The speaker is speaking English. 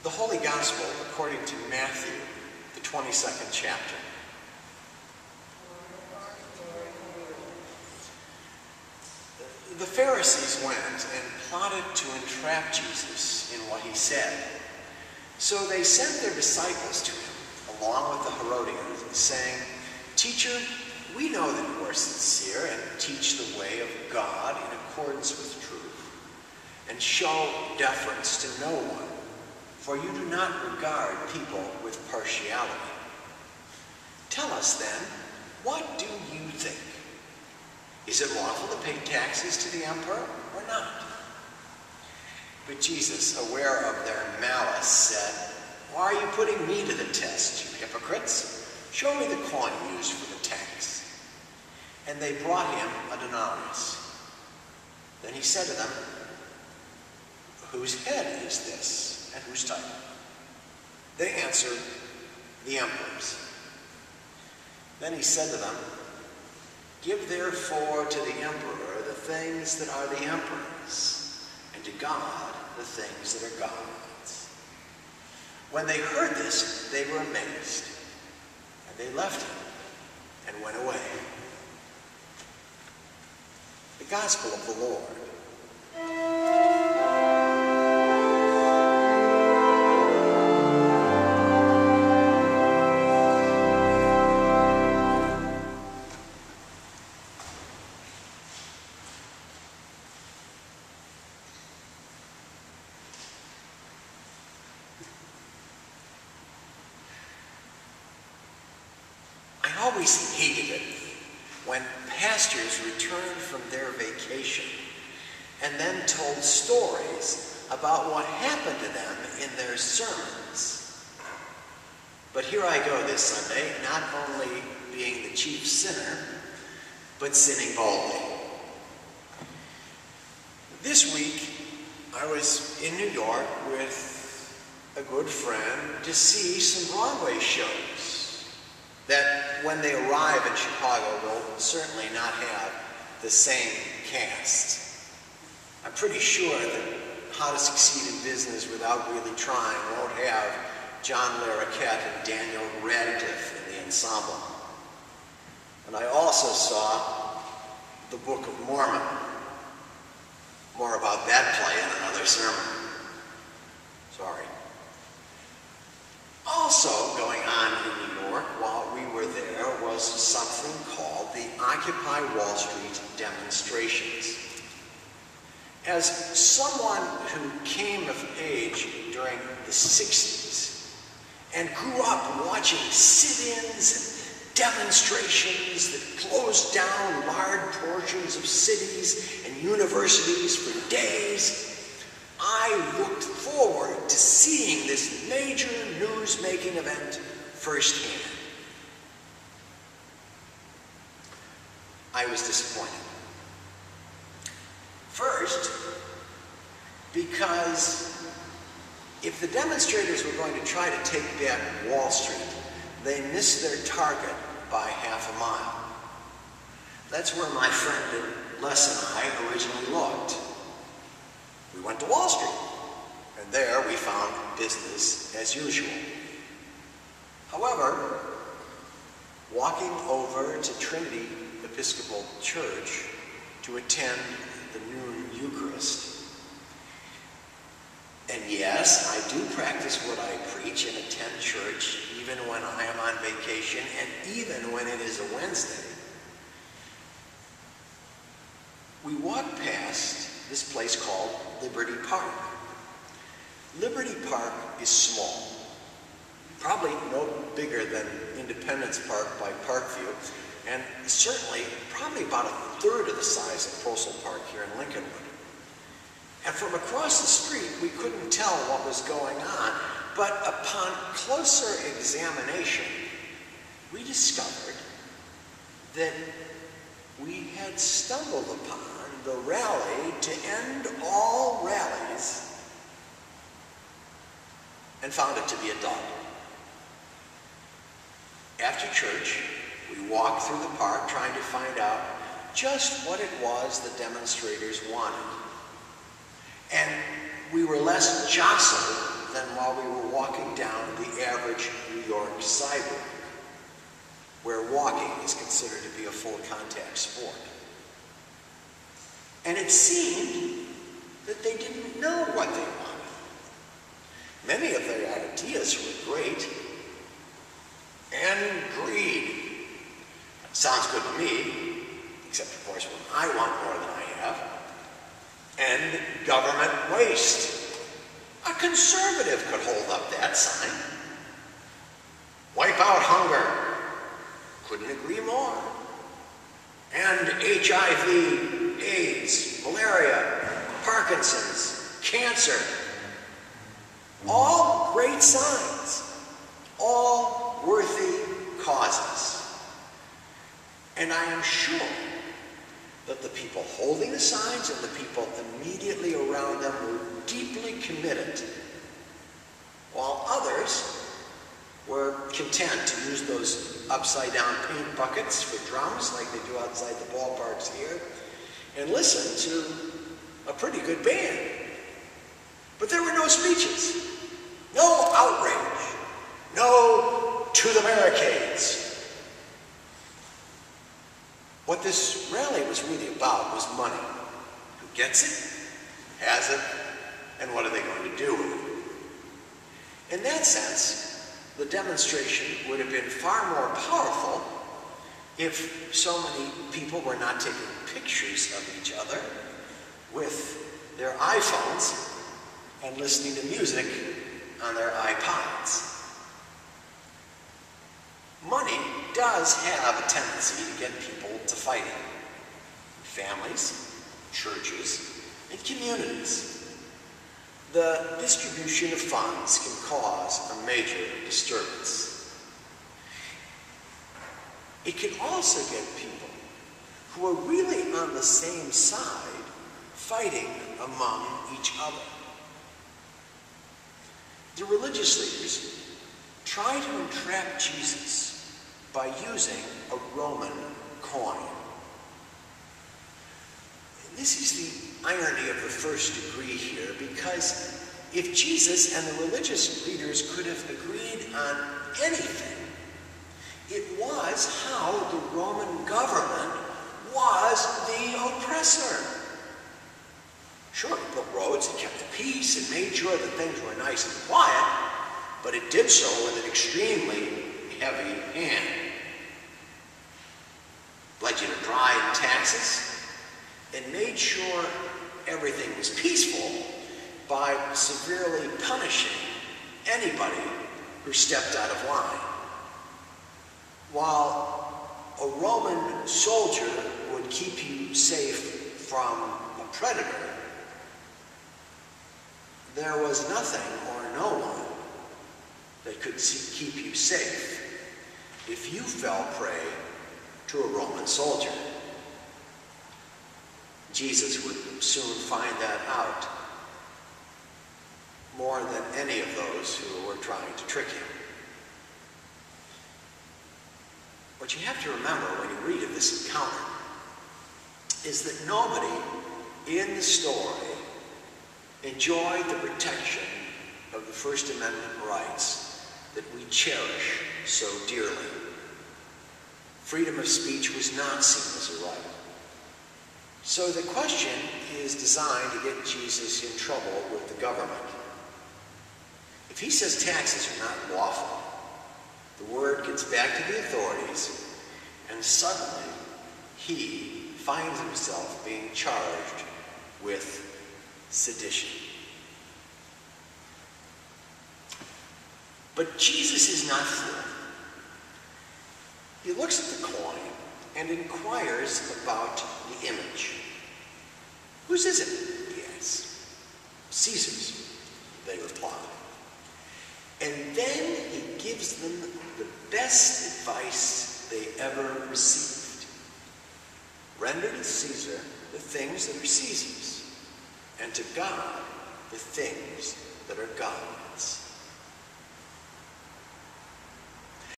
The Holy Gospel according to Matthew, the 22nd chapter. The Pharisees went and plotted to entrap Jesus in what he said. So they sent their disciples to him, along with the Herodians, saying, "Teacher, we know that you are sincere and teach the way of God in accordance with truth, and show deference to no one, for you do not regard people with partiality. Tell us then, what do you think? Is it lawful to pay taxes to the emperor or not?" But Jesus, aware of their malice, said, "Why are you putting me to the test, you hypocrites? Show me the coin used for the tax." And they brought him a denarius. Then he said to them, "Whose head is this, and whose title?" They answered, "The emperor's." Then he said to them, "Give therefore to the emperor the things that are the emperor's, and to God the things that are God's." When they heard this, they were amazed, and they left him and went away. The Gospel of the Lord. I always hated it when pastors returned from their vacation and then told stories about what happened to them in their sermons. But here I go this Sunday, not only being the chief sinner, but sinning boldly. This week, I was in New York with a good friend to see some Broadway shows that, when they arrive in Chicago, will certainly not have the same cast. I'm pretty sure that How to Succeed in Business Without Really Trying won't have John Larroquette and Daniel Radcliffe in the ensemble. And I also saw the Book of Mormon. More about that play in another sermon. Sorry. Also going on in New York while we were there was something called the Occupy Wall Street demonstrations. As someone who came of age during the 60s and grew up watching sit-ins and demonstrations that closed down large portions of cities and universities for days, I looked forward to seeing this major news-making event firsthand. I was disappointed. First, because if the demonstrators were going to try to take back Wall Street, they missed their target by half a mile. That's where my friend Les and I originally looked. We went to Wall Street, and there we found business as usual. However, walking over to Trinity Episcopal Church to attend the noon Eucharist, and yes, I do practice what I preach and attend church even when I am on vacation and even when it is a Wednesday, we walked past this place called Liberty Park. Liberty Park is small, probably no bigger than Independence Park by Parkview, and certainly probably about a third of the size of Postal Park here in Lincolnwood. And from across the street, we couldn't tell what was going on, but upon closer examination, we discovered that we had stumbled upon the rally to end all rallies and found it to be a dud. After church, we walked through the park trying to find out just what it was the demonstrators wanted. And we were less jostled than while we were walking down the average New York sidewalk, where walking is considered to be a full contact sport. And it seemed that they didn't know what they wanted. Many of their ideas were great. And greed. Sounds good to me, except of course when I want more than I have. And government waste. A conservative could hold up that sign. Wipe out hunger. Couldn't agree more. And HIV, AIDS, malaria, Parkinson's, cancer. All great signs. All worthy causes. And I am sure that the people holding the signs and the people immediately around them were deeply committed, while others were content to use those upside-down paint buckets for drums like they do outside the ballparks here, and listen to a pretty good band. But there were no speeches, no outrage, no to the barricades. What this rally was really about was money. Who gets it, has it, and what are they going to do with it? In that sense, the demonstration would have been far more powerful if so many people were not taking pictures of each other with their iPhones and listening to music on their iPods. Money does have a tendency to get people to fighting. Families, churches, and communities. The distribution of funds can cause a major disturbance. It can also get people who are really on the same side fighting among each other. The religious leaders try to entrap Jesus by using a Roman coin. This is the irony of the first degree here, because if Jesus and the religious leaders could have agreed on anything, it was how the Roman government was the oppressor. Sure, it built roads and kept the peace and made sure that things were nice and quiet, but it did so with an extremely heavy hand. Pledged you to dry taxes, and made sure everything was peaceful by severely punishing anybody who stepped out of line. While a Roman soldier would keep you safe from a predator, there was nothing or no one that could keep you safe if you fell prey to a Roman soldier. Jesus would soon find that out more than any of those who were trying to trick him. What you have to remember when you read of this encounter is that nobody in the story enjoyed the protection of the First Amendment rights that we cherish so dearly. Freedom of speech was not seen as a right. So the question is designed to get Jesus in trouble with the government. If he says taxes are not lawful, the word gets back to the authorities, and suddenly he finds himself being charged with sedition. But Jesus is not fooled. He looks at the coin and inquires about the image. Whose is it? He asks. Caesar's, they reply. And then he gives them the best advice they ever received. Render to Caesar the things that are Caesar's, and to God the things that are God's.